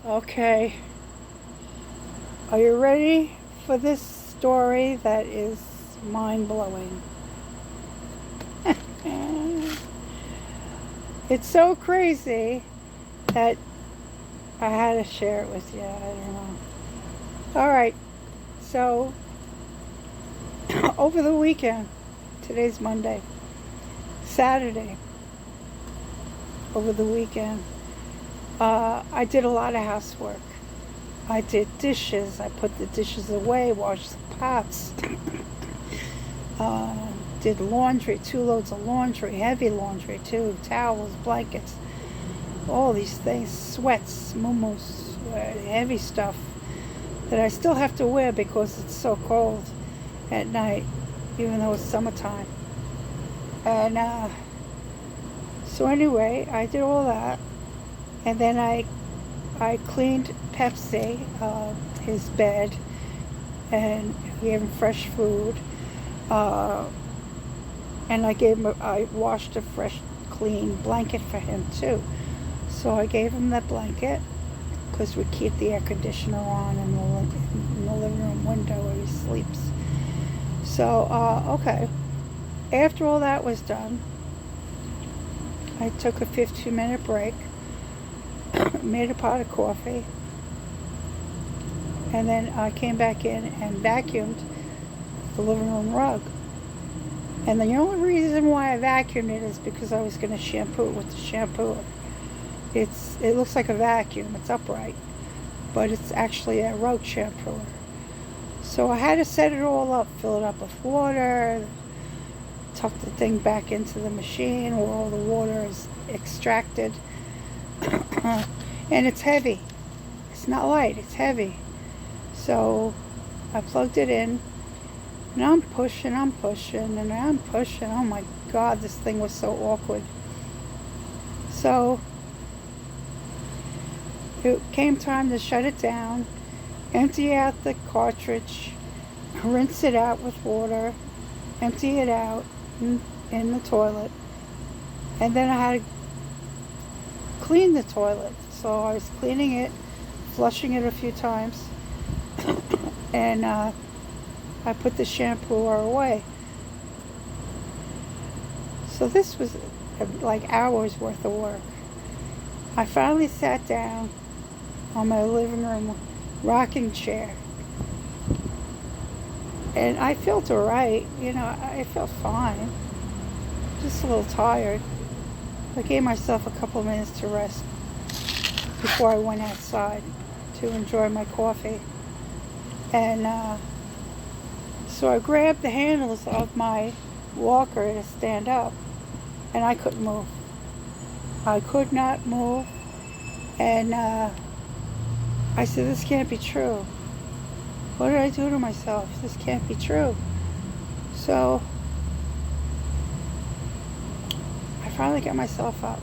Okay, are you ready for this story that is mind-blowing? It's so crazy that I had to share it with you. I don't know. All right, so over the weekend, today's Monday, Saturday, over the weekend, I did a lot of housework. I did dishes. I put the dishes away, washed the pots. uh, did laundry, 2 loads of laundry, heavy laundry too, towels, blankets, all these things, sweats, muumuus, heavy stuff that I still have to wear because it's so cold at night, even though it's summertime. And so anyway, I did all that, and then I cleaned Pepsi, his bed, and gave him fresh food. And I washed a fresh, clean blanket for him too. So I gave him that blanket because we keep the air conditioner on in the living room window where he sleeps. So, okay. After all that was done, I took a 15-minute break, made a pot of coffee, and then I came back in and vacuumed the living room rug. And the only reason why I vacuumed it is because I was going to shampoo it with the shampooer. It looks like a vacuum. It's upright, but it's actually a rug shampooer. So I had to set it all up, fill it up with water, tuck the thing back into the machine where all the water is extracted. And it's heavy. It's not light, it's heavy. So I plugged it in, and I'm pushing, and I'm pushing. Oh my God, this thing was so awkward. So it came time to shut it down, empty out the cartridge, rinse it out with water, empty it out in the toilet, and then I had to clean the toilet. So I was cleaning it, flushing it a few times, and I put the shampooer away. So this was like hours worth of work. I finally sat down on my living room rocking chair, and I felt alright. I felt fine, just a little tired. I gave myself a couple of minutes to rest before I went outside to enjoy my coffee. And so I grabbed the handles of my walker to stand up, and I couldn't move. I could not move. And I said, this can't be true. What did I do to myself? This can't be true. So I finally got myself up,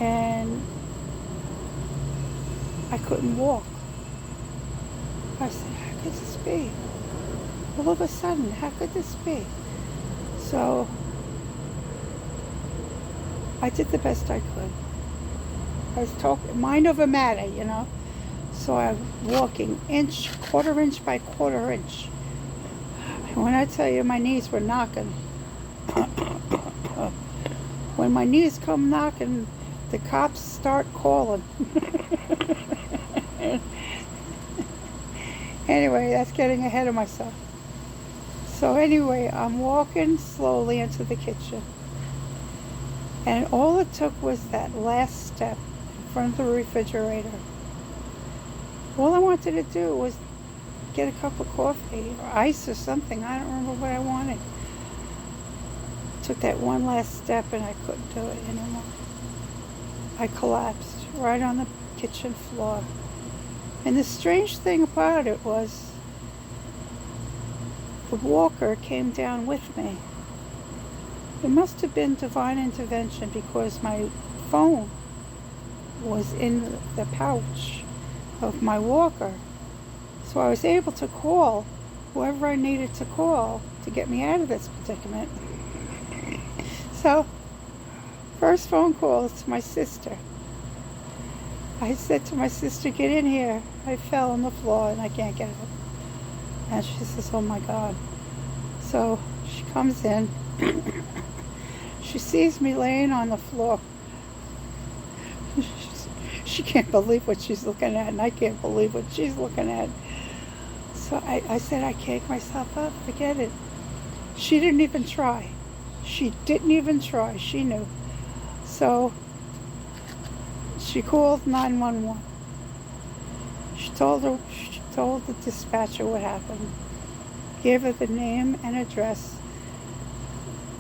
and I couldn't walk. I said, how could this be? All of a sudden, how could this be? So I did the best I could. I was talking, mind over matter. So I'm walking quarter inch by quarter inch. And when I tell you my knees were knocking, when my knees come knocking, the cops start calling. Anyway, that's getting ahead of myself. So anyway, I'm walking slowly into the kitchen. And all it took was that last step in front of the refrigerator. All I wanted to do was get a cup of coffee or ice or something. I don't remember what I wanted. Took that one last step and I couldn't do it anymore. I collapsed right on the kitchen floor. And the strange thing about it was the walker came down with me. It must have been divine intervention because my phone was in the pouch of my walker. So I was able to call whoever I needed to call to get me out of this predicament. So, first phone call is to my sister. I said to my sister, get in here. I fell on the floor and I can't get up. And she says, oh my God. So she comes in. She sees me laying on the floor. She can't believe what she's looking at, and I can't believe what she's looking at. So I said, I can't get myself up. Forget it. She didn't even try. She didn't even try. She knew. So she called 911. She told the dispatcher what happened. Gave her the name and address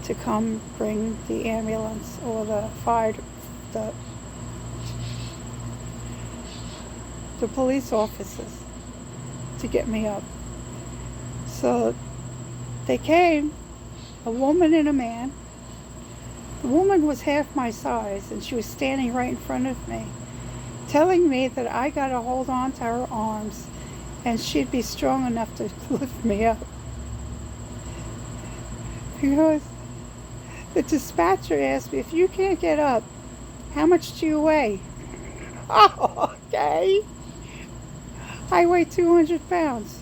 to come bring the ambulance or the fire, the police officers to get me up. So they came, a woman and a man. The woman was half my size and she was standing right in front of me, telling me that I got to hold on to her arms and she'd be strong enough to lift me up. Because the dispatcher asked me, if you can't get up, how much do you weigh? Oh, okay. I weigh 200 pounds.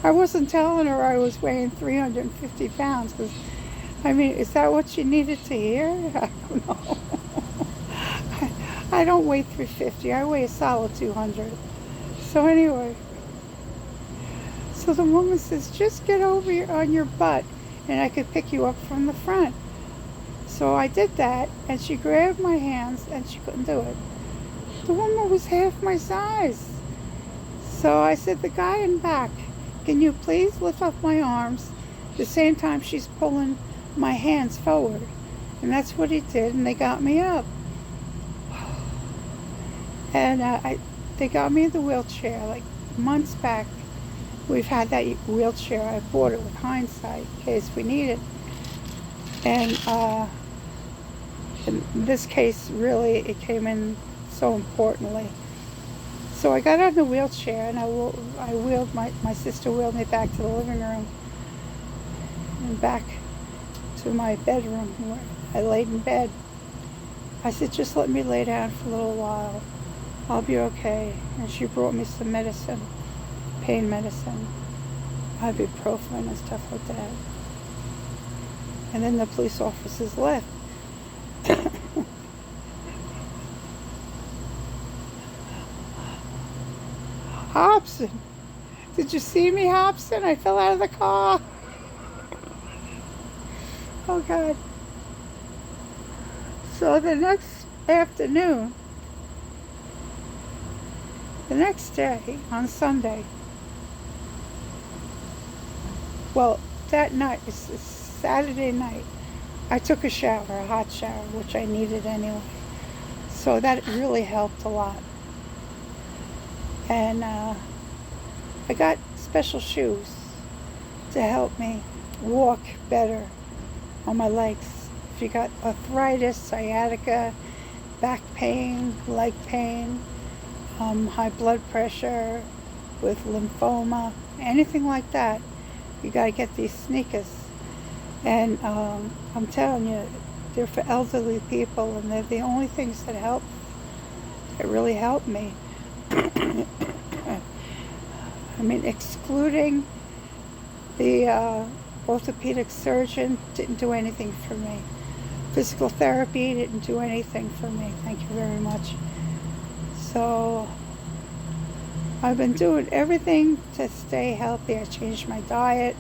I wasn't telling her I was weighing 350 pounds because, I mean, is that what she needed to hear? I don't know. I don't weigh 350. I weigh a solid 200. So anyway, so the woman says, just get over on your butt and I could pick you up from the front. So I did that and she grabbed my hands and she couldn't do it. The woman was half my size. So I said, the guy in back, can you please lift up my arms? At the same time she's pulling my hands forward. And that's what he did, and they got me up. And they got me in the wheelchair like months back. We've had that wheelchair. I bought it with hindsight in case we need it. And in this case, really, it came in so importantly. So I got on the wheelchair and I wheeled, my sister wheeled me back to the living room and back to my bedroom where I laid in bed. I said, just let me lay down for a little while. I'll be okay. And she brought me some medicine, pain medicine, ibuprofen and stuff like that. And then the police officers left. Hobson, did you see me, Hobson? I fell out of the car. Oh God. So the next afternoon, the next day, on Sunday, well, that night, it's Saturday night, I took a shower, a hot shower, which I needed anyway. So that really helped a lot. And I got special shoes to help me walk better on my legs. If you got arthritis, sciatica, back pain, leg pain, high blood pressure, with lymphoma, anything like that, you got to get these sneakers. And I'm telling you, they're for elderly people, and they're the only things that help, that really help me. I mean, excluding the orthopedic surgeon didn't do anything for me. Physical therapy didn't do anything for me. Thank you very much. So I've been doing everything to stay healthy. I changed my diet.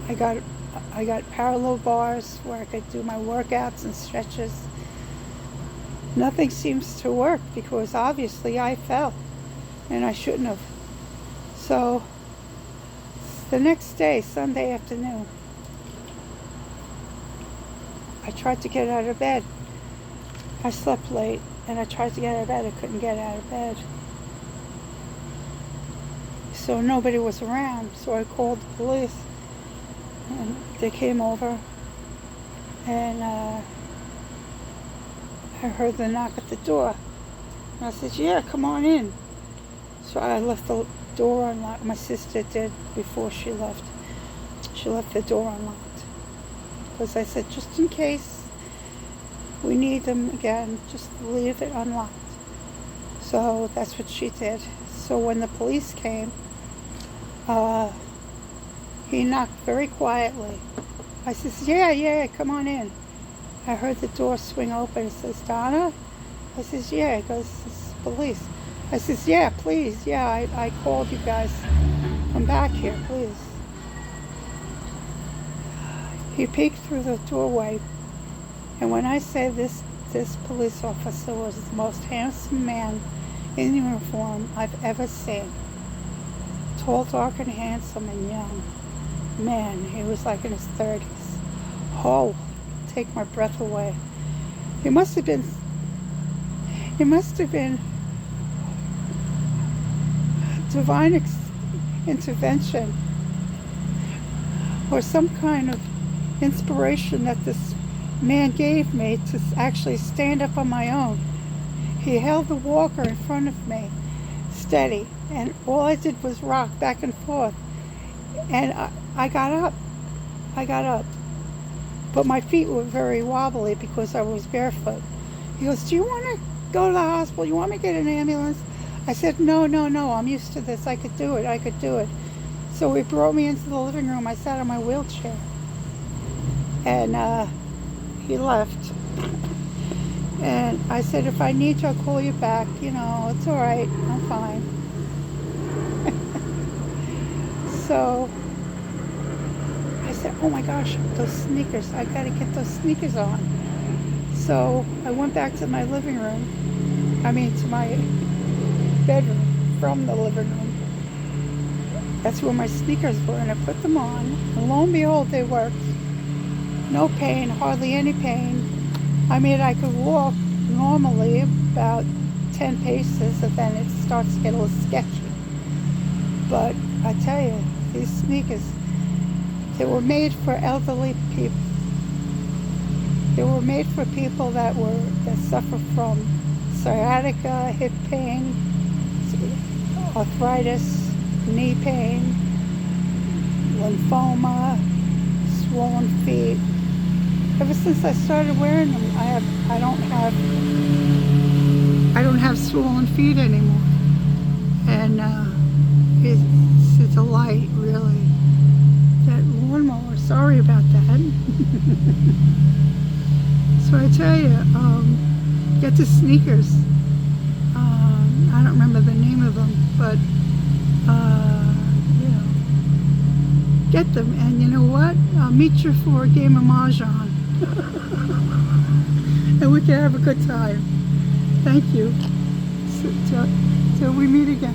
I got parallel bars where I could do my workouts and stretches. Nothing seems to work because obviously I fell and I shouldn't have. So the next day, Sunday afternoon, I tried to get out of bed. I slept late and I tried to get out of bed. I couldn't get out of bed. So nobody was around. So I called the police and they came over and I heard the knock at the door. And I said, yeah, come on in. So I left the door unlocked. My sister did before she left. She left the door unlocked. Because I said, just in case We need them again. Just leave it unlocked. So that's what she did. So when the police came, he knocked very quietly. I says, yeah, come on in. I heard the door swing open. It says, Donna? I says, yeah. He goes, it's police. I says, yeah, please. Yeah, I called you guys. Come back here, please. He peeked through the doorway. And when I say this police officer was the most handsome man in uniform I've ever seen. Tall, dark, and handsome and young. Man, he was like in his 30s. Oh, take my breath away. He must have been divine intervention or some kind of inspiration that this man gave me to actually stand up on my own. He held the walker in front of me, steady, and all I did was rock back and forth. And I got up. But my feet were very wobbly because I was barefoot. He goes, do you want to go to the hospital? You want me to get an ambulance? I said, no, I'm used to this. I could do it. So he brought me into the living room. I sat on my wheelchair. And he left. And I said, if I need you, I'll call you back. You know, it's all right. I'm fine. So I said, oh my gosh, those sneakers. I got to get those sneakers on. So I went back to my living room. To my bedroom from the living room. That's where my sneakers were. And I put them on. And lo and behold, they worked. No pain, hardly any pain. I could walk normally about 10 paces, and then it starts to get a little sketchy. But I tell you, these sneakers, they were made for elderly people. They were made for people that suffer from sciatica, hip pain, arthritis, knee pain, lymphoma, swollen feet. Ever since I started wearing them, I don't have swollen feet anymore, and it's a delight, really. That lawnmower. Sorry about that. So I tell you, get the sneakers. I don't remember the name of them, but get them. And you know what? I'll meet you for a game of Mahjong. And we can have a good time. Thank you. Till we meet again.